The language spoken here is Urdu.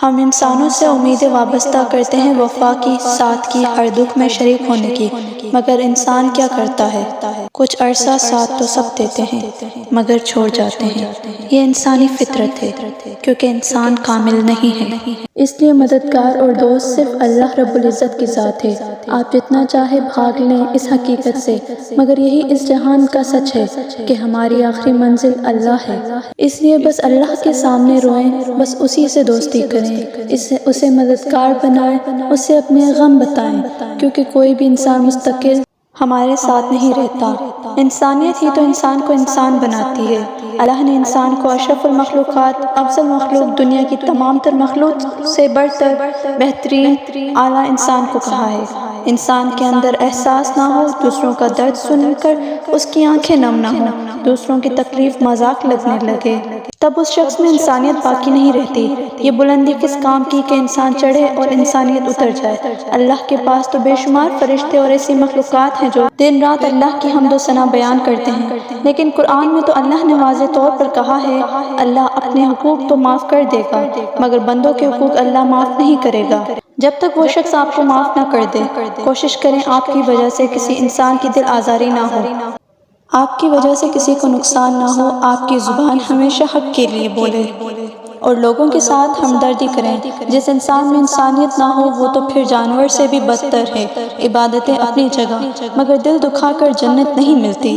ہم انسانوں سے امیدیں وابستہ کرتے ہیں وفا کی، ساتھ کی، ہر دکھ میں شریک ہونے کی، مگر انسان کیا کرتا ہے؟ کچھ عرصہ ساتھ تو سب دیتے ہیں مگر چھوڑ جاتے ہیں۔ یہ انسانی فطرت ہے کیونکہ انسان کامل نہیں ہے، اس لیے مددگار اور دوست صرف اللہ رب العزت کی ذات ہے۔ آپ جتنا چاہے بھاگ لیں اس حقیقت سے، مگر یہی اس جہان کا سچ ہے کہ ہماری آخری منزل اللہ ہے۔ اس لیے بس اللہ کے سامنے روئیں، بس اسی سے دوستی کریں، اسے مددگار بنائیں، اسے اپنے غم بتائیں، کیونکہ کوئی بھی انسان مستقل ہمارے ساتھ نہیں رہتا۔ انسانیت ہی تو انسان کو انسان بناتی ہے۔ اللہ نے انسان کو اشرف المخلوقات، افضل مخلوق، دنیا کی تمام تر مخلوق سے برتر، بہترین، اعلیٰ انسان کو کہا ہے۔ انسان کے اندر احساس نہ ہو، دوسروں کا درد سن کر اس کی آنکھیں نم نہ ہوں، دوسروں کی تکلیف مذاق لگنے لگے، تب اس شخص میں انسانیت باقی نہیں رہتی۔ یہ بلندی کس کام کی کہ انسان چڑھے اور انسانیت اتر جائے؟ اللہ کے پاس تو بے شمار فرشتے اور ایسی مخلوقات ہیں جو دن رات اللہ کی حمد و ثنا بیان کرتے ہیں، لیکن قرآن میں تو اللہ نے واضح طور پر کہا ہے اللہ اپنے حقوق تو معاف کر دے گا مگر بندوں کے حقوق اللہ معاف نہیں کرے گا جب تک وہ شخص آپ کو معاف نہ کر دے۔ کوشش کریں آپ کی وجہ سے کسی انسان کی دل آزاری نہ ہو، آپ کی وجہ سے کسی کو نقصان نہ ہو، آپ کی زبان ہمیشہ حق کے لیے بولے اور لوگوں کے ساتھ ہمدردی کریں۔ جس انسان میں انسانیت نہ ہو وہ تو پھر جانور سے بھی بدتر ہے۔ عبادتیں اپنی جگہ، مگر دل دکھا کر جنت نہیں ملتی۔